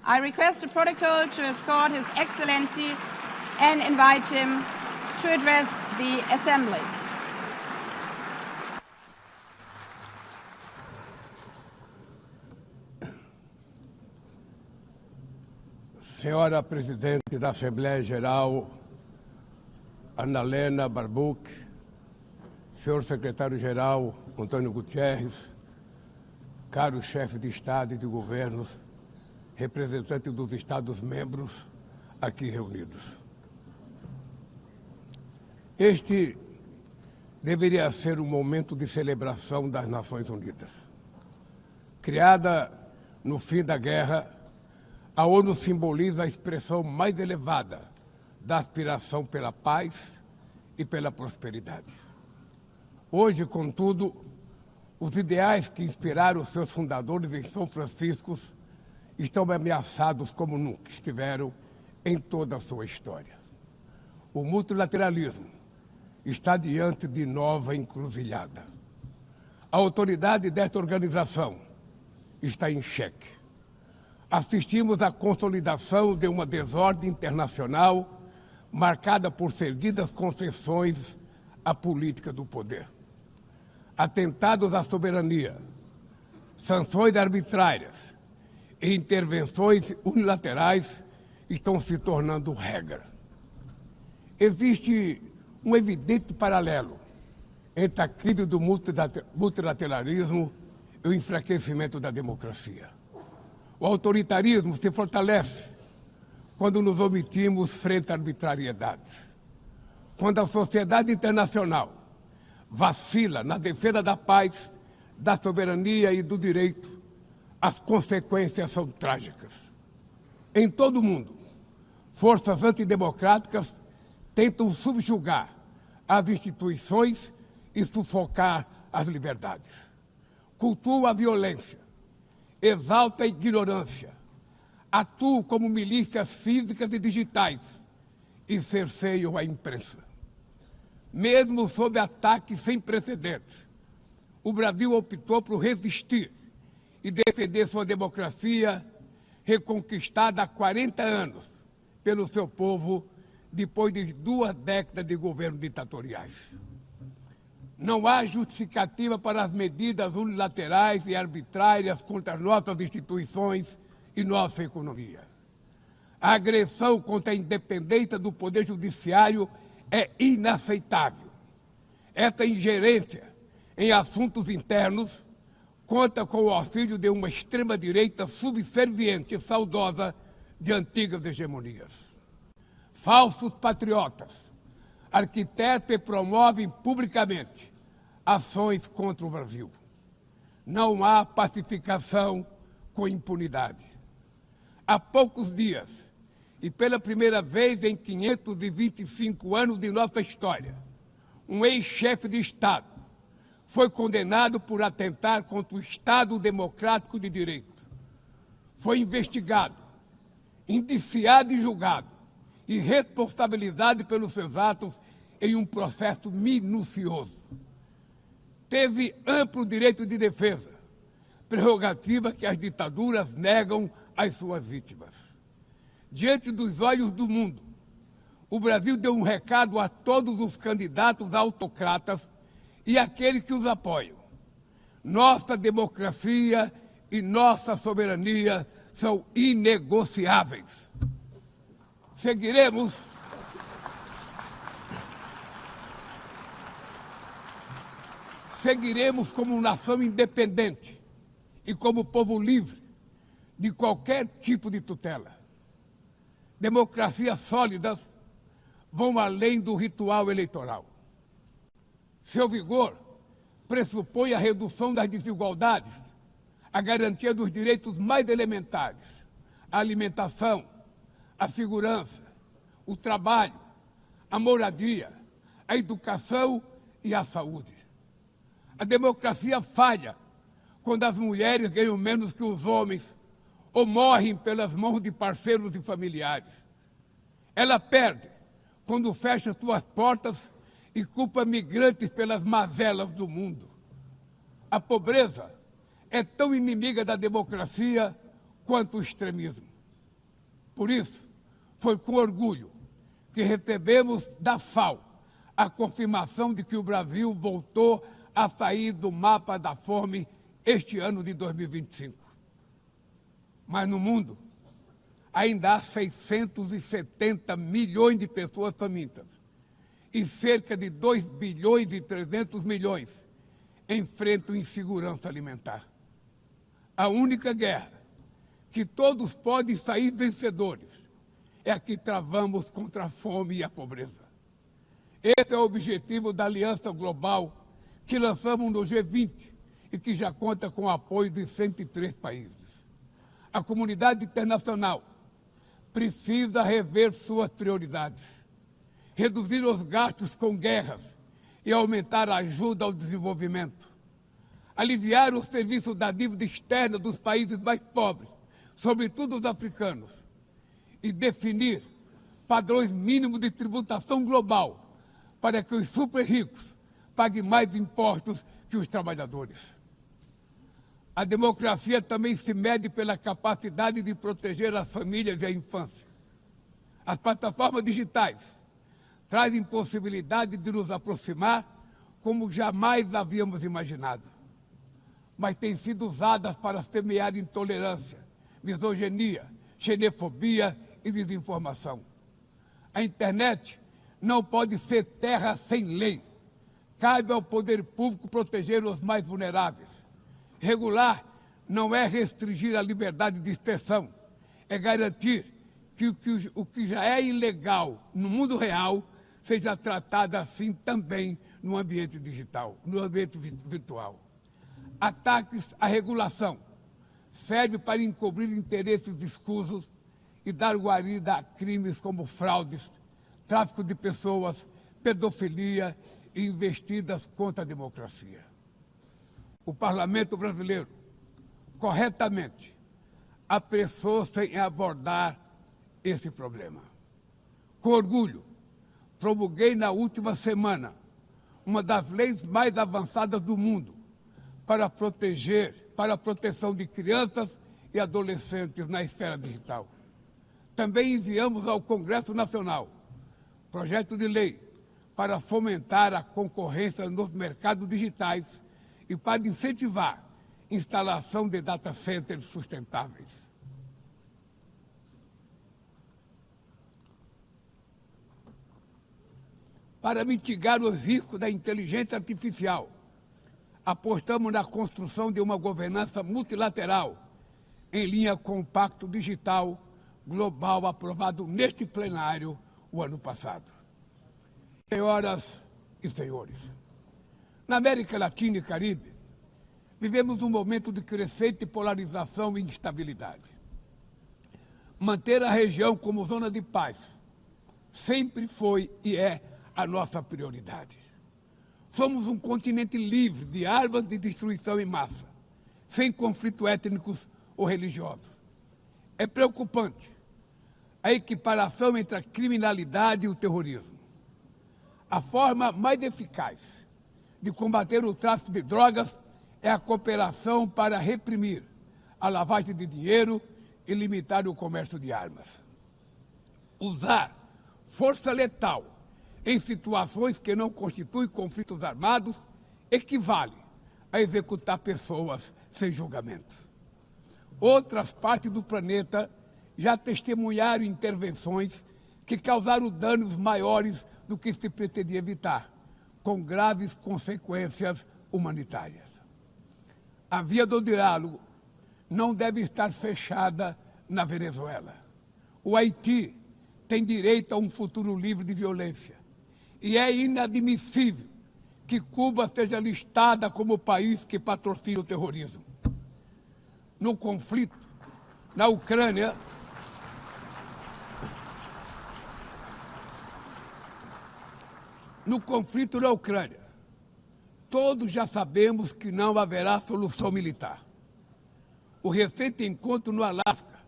I request the protocol to escort His Excellency and invite him to address the Assembly. Senhora Presidente da Assembleia Geral, Ana Helena Barbuch, senhor Secretário-Geral Antônio Gutierrez, caro chefe de Estado e de governos, representantes dos Estados-membros aqui reunidos. Este deveria ser um momento de celebração das Nações Unidas. Criada no fim da guerra, a ONU simboliza a expressão mais elevada da aspiração pela paz e pela prosperidade. Hoje, contudo, os ideais que inspiraram seus fundadores em São Francisco estão ameaçados como nunca estiveram em toda a sua história. O multilateralismo está diante de nova encruzilhada. A autoridade desta organização está em xeque. Assistimos à consolidação de uma desordem internacional marcada por seguidas concessões à política do poder. Atentados à soberania, sanções arbitrárias e intervenções unilaterais estão se tornando regra. Existe um evidente paralelo entre a crise do multilateralismo e o enfraquecimento da democracia. O autoritarismo se fortalece quando nos omitimos frente a arbitrariedades. Quando a sociedade internacional vacila na defesa da paz, da soberania e do direito, as consequências são trágicas. Em todo o mundo, forças antidemocráticas tentam subjugar as instituições e sufocar as liberdades. Cultuam a violência, exalta a ignorância, atuam como milícias físicas e digitais e cerceiam a imprensa. Mesmo sob ataques sem precedentes, o Brasil optou por resistir e defender sua democracia, reconquistada há 40 anos pelo seu povo, depois de 2 décadas de governos ditatoriais. Não há justificativa para as medidas unilaterais e arbitrárias contra as nossas instituições e nossa economia. A agressão contra a independência do Poder Judiciário é inaceitável. Essa ingerência em assuntos internos conta com o auxílio de uma extrema-direita subserviente e saudosa de antigas hegemonias. Falsos patriotas arquitetam e promovem publicamente ações contra o Brasil. Não há pacificação com impunidade. Há poucos dias, e pela primeira vez em 525 anos de nossa história, um ex-chefe de Estado foi condenado por atentar contra o Estado Democrático de Direito. Foi investigado, indiciado e julgado, e responsabilizado pelos seus atos em um processo minucioso. Teve amplo direito de defesa, prerrogativa que as ditaduras negam às suas vítimas. Diante dos olhos do mundo, o Brasil deu um recado a todos os candidatos autocratas e àqueles que os apoiam. Nossa democracia e nossa soberania são inegociáveis. Seguiremos como nação independente e como povo livre de qualquer tipo de tutela. Democracias sólidas vão além do ritual eleitoral. Seu vigor pressupõe a redução das desigualdades, a garantia dos direitos mais elementares, a alimentação, a segurança, o trabalho, a moradia, a educação e a saúde. A democracia falha quando as mulheres ganham menos que os homens ou morrem pelas mãos de parceiros e familiares. Ela perde quando fecha suas portas e culpa migrantes pelas mazelas do mundo. A pobreza é tão inimiga da democracia quanto o extremismo. Por isso, foi com orgulho que recebemos da FAO a confirmação de que o Brasil voltou a sair do mapa da fome este ano de 2025. Mas no mundo, ainda há 670 milhões de pessoas famintas e cerca de 2 bilhões e 300 milhões enfrentam insegurança alimentar. A única guerra que todos podem sair vencedores é a que travamos contra a fome e a pobreza. Esse é o objetivo da Aliança Global que lançamos no G20 e que já conta com o apoio de 103 países. A comunidade internacional precisa rever suas prioridades, reduzir os gastos com guerras e aumentar a ajuda ao desenvolvimento, aliviar o serviço da dívida externa dos países mais pobres, sobretudo os africanos, e definir padrões mínimos de tributação global para que os super ricos paguem mais impostos que os trabalhadores. A democracia também se mede pela capacidade de proteger as famílias e a infância. As plataformas digitais trazem possibilidade de nos aproximar como jamais havíamos imaginado, mas têm sido usadas para semear intolerância, misoginia, xenofobia e desinformação. A internet não pode ser terra sem lei. Cabe ao poder público proteger os mais vulneráveis. Regular não é restringir a liberdade de expressão, é garantir que o que já é ilegal no mundo real seja tratado assim também no ambiente digital, no ambiente virtual. Ataques à regulação servem para encobrir interesses escusos e dar guarida a crimes como fraudes, tráfico de pessoas, pedofilia e investidas contra a democracia. O Parlamento brasileiro, corretamente, apressou-se em abordar esse problema. Com orgulho, promulguei na última semana uma das leis mais avançadas do mundo para a proteção de crianças e adolescentes na esfera digital. Também enviamos ao Congresso Nacional projeto de lei para fomentar a concorrência nos mercados digitais e para incentivar a instalação de data centers sustentáveis. Para mitigar os riscos da inteligência artificial, apostamos na construção de uma governança multilateral em linha com o Pacto Digital Global aprovado neste plenário o ano passado. Senhoras e senhores, na América Latina e Caribe, vivemos um momento de crescente polarização e instabilidade. Manter a região como zona de paz sempre foi e é a nossa prioridade. Somos um continente livre de armas de destruição em massa, sem conflitos étnicos ou religiosos. É preocupante a equiparação entre a criminalidade e o terrorismo. A forma mais eficaz de combater o tráfico de drogas é a cooperação para reprimir a lavagem de dinheiro e limitar o comércio de armas. Usar força letal em situações que não constituem conflitos armados equivale a executar pessoas sem julgamento. Outras partes do planeta já testemunharam intervenções que causaram danos maiores do que se pretendia evitar, com graves consequências humanitárias. A via do diálogo não deve estar fechada na Venezuela. O Haiti tem direito a um futuro livre de violência e é inadmissível que Cuba seja listada como o país que patrocina o terrorismo. No conflito na Ucrânia, todos já sabemos que não haverá solução militar. O recente encontro no Alasca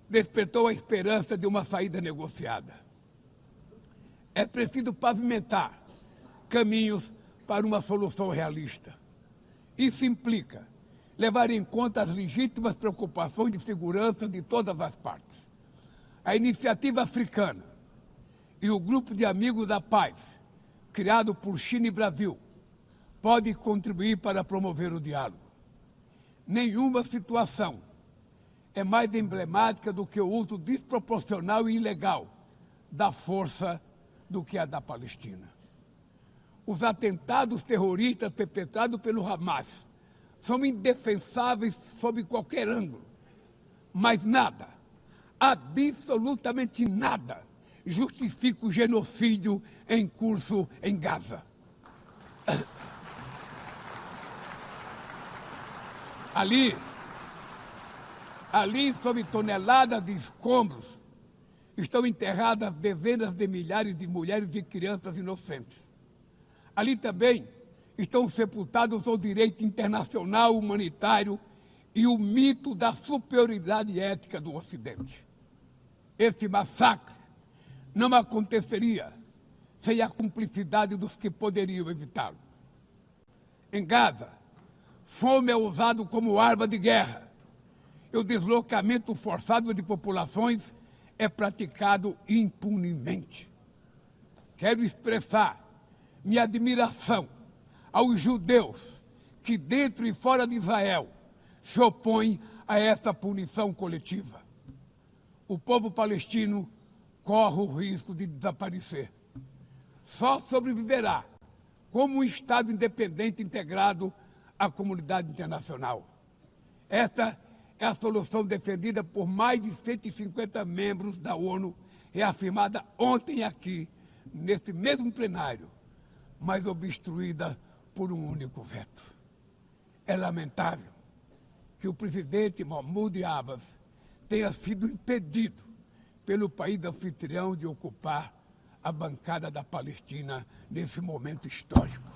despertou a esperança de uma saída negociada. É preciso pavimentar caminhos para uma solução realista. Isso implica levar em conta as legítimas preocupações de segurança de todas as partes. A Iniciativa Africana e o Grupo de Amigos da Paz, criado por China e Brasil, podem contribuir para promover o diálogo. Nenhuma situação é mais emblemática do que o uso desproporcional e ilegal da força do que a da Palestina. Os atentados terroristas perpetrados pelo Hamas são indefensáveis sob qualquer ângulo, mas nada, absolutamente nada, justifica o genocídio em curso em Gaza. Ali, sob toneladas de escombros, estão enterradas dezenas de milhares de mulheres e crianças inocentes. Ali também estão sepultados o direito internacional humanitário e o mito da superioridade ética do Ocidente. Esse massacre não aconteceria sem a cumplicidade dos que poderiam evitá-lo. Em Gaza, fome é usado como arma de guerra e o deslocamento forçado de populações é praticado impunemente. Quero expressar minha admiração aos judeus que, dentro e fora de Israel, se opõem a essa punição coletiva. O povo palestino corre o risco de desaparecer. Só sobreviverá como um Estado independente integrado à comunidade internacional. Esta é a solução defendida por mais de 150 membros da ONU, reafirmada ontem aqui, nesse mesmo plenário, mas obstruída por um único veto. É lamentável que o presidente Mahmoud Abbas tenha sido impedido pelo país anfitrião de ocupar a bancada da Palestina nesse momento histórico.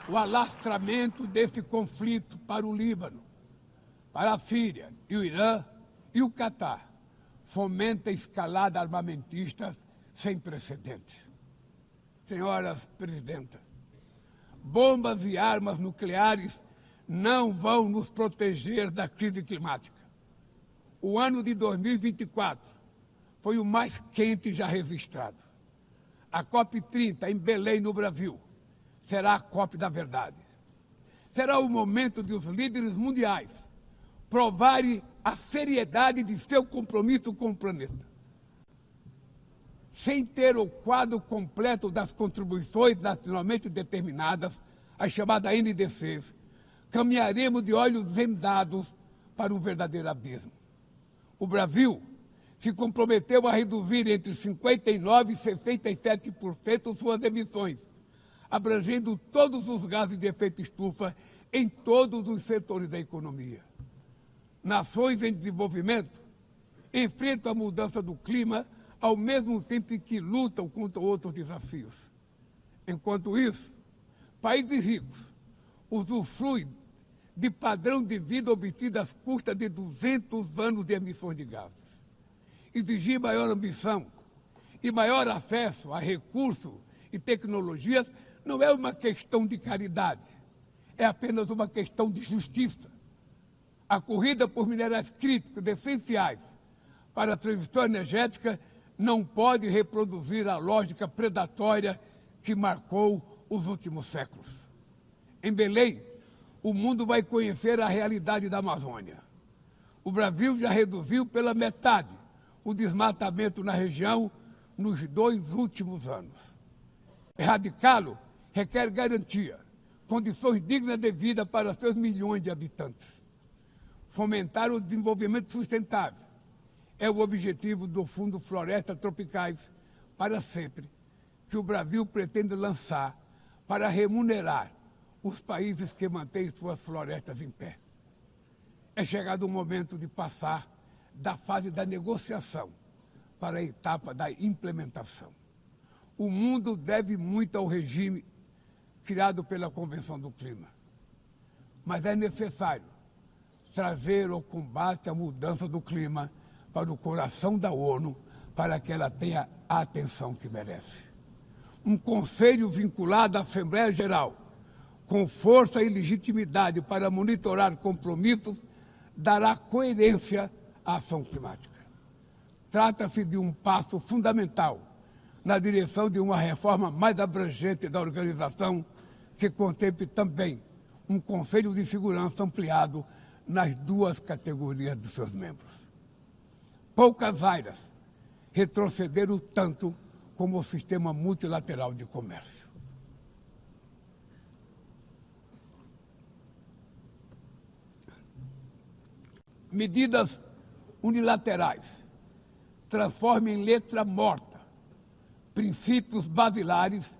O alastramento desse conflito para o Líbano, para a Síria e o Irã e o Catar fomenta a escalada armamentista sem precedentes. Senhoras presidentas, bombas e armas nucleares não vão nos proteger da crise climática. O ano de 2024 foi o mais quente já registrado. A COP30 em Belém, no Brasil, será a COP da verdade. Será o momento de os líderes mundiais provarem a seriedade de seu compromisso com o planeta. Sem ter o quadro completo das contribuições nacionalmente determinadas, as chamadas NDCs, caminharemos de olhos vendados para um verdadeiro abismo. O Brasil se comprometeu a reduzir entre 59% e 67% suas emissões, abrangendo todos os gases de efeito estufa em todos os setores da economia. Nações em desenvolvimento enfrentam a mudança do clima ao mesmo tempo em que lutam contra outros desafios. Enquanto isso, países ricos usufruem de padrão de vida obtido às custas de 200 anos de emissões de gases. Exigir maior ambição e maior acesso a recursos e tecnologias não é uma questão de caridade, é apenas uma questão de justiça. A corrida por minerais críticos essenciais para a transição energética não pode reproduzir a lógica predatória que marcou os últimos séculos. Em Belém, o mundo vai conhecer a realidade da Amazônia. O Brasil já reduziu pela metade o desmatamento na região nos 2 últimos anos. Erradicá-lo requer garantia, condições dignas de vida para seus milhões de habitantes. Fomentar o desenvolvimento sustentável é o objetivo do Fundo Florestas Tropicais para Sempre, que o Brasil pretende lançar para remunerar os países que mantêm suas florestas em pé. É chegado o momento de passar da fase da negociação para a etapa da implementação. O mundo deve muito ao regime criado pela Convenção do Clima, mas é necessário trazer o combate à mudança do clima para o coração da ONU, para que ela tenha a atenção que merece. Um conselho vinculado à Assembleia Geral, com força e legitimidade para monitorar compromissos, dará coerência à ação climática. Trata-se de um passo fundamental na direção de uma reforma mais abrangente da organização, que contemple também um Conselho de Segurança ampliado nas duas categorias de seus membros. Poucas áreas retrocederam tanto como o sistema multilateral de comércio. Medidas unilaterais transformam em letra morta princípios basilares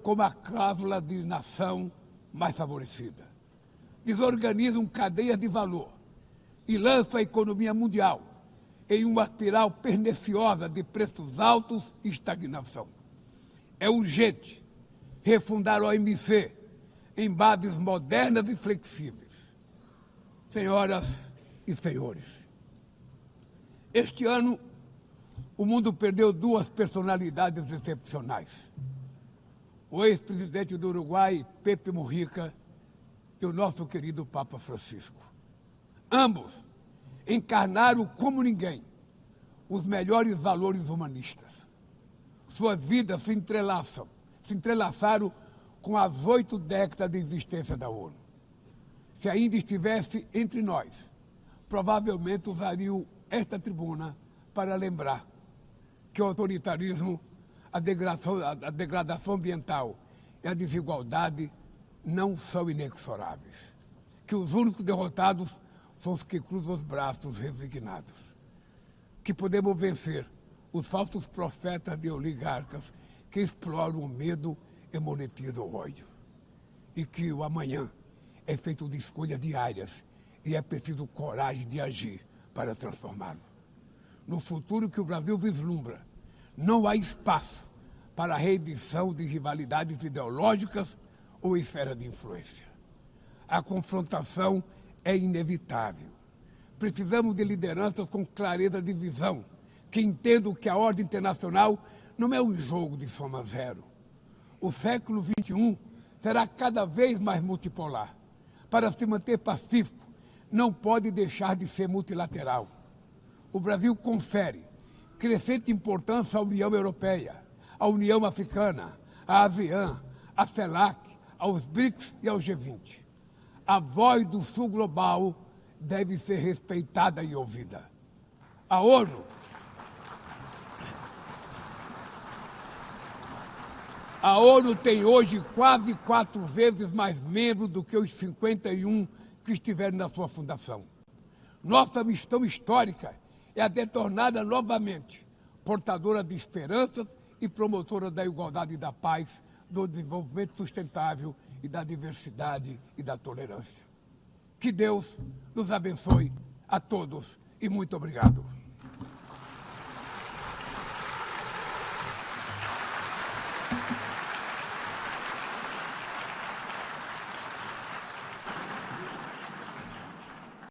como a cláusula de nação mais favorecida. Desorganizam cadeias de valor e lançam a economia mundial em uma espiral perniciosa de preços altos e estagnação. É urgente refundar a OMC em bases modernas e flexíveis. Senhoras e senhores, este ano o mundo perdeu duas personalidades excepcionais. O ex-presidente do Uruguai, Pepe Mujica, e o nosso querido Papa Francisco. Ambos encarnaram como ninguém os melhores valores humanistas. Suas vidas se entrelaçaram com as 8 décadas de existência da ONU. Se ainda estivesse entre nós, provavelmente usariam esta tribuna para lembrar que o autoritarismo, a degradação ambiental e a desigualdade não são inexoráveis. Que os únicos derrotados são os que cruzam os braços resignados. Que podemos vencer os falsos profetas de oligarcas que exploram o medo e monetizam o ódio. E que o amanhã é feito de escolhas diárias e é preciso coragem de agir para transformá-lo. No futuro que o Brasil vislumbra, não há espaço para a reedição de rivalidades ideológicas ou esfera de influência. A confrontação é inevitável. Precisamos de lideranças com clareza de visão, que entendam que a ordem internacional não é um jogo de soma zero. O século XXI será cada vez mais multipolar. Para se manter pacífico, não pode deixar de ser multilateral. O Brasil confere crescente importância à União Europeia, à União Africana, à ASEAN, à CELAC, aos BRICS e ao G20. A voz do Sul global deve ser respeitada e ouvida. A ONU tem hoje quase 4 vezes mais membros do que os 51 que estiveram na sua fundação. Nossa missão histórica é a de torná-la novamente portadora de esperanças e promotora da igualdade e da paz, do desenvolvimento sustentável e da diversidade e da tolerância. Que Deus nos abençoe a todos e muito obrigado.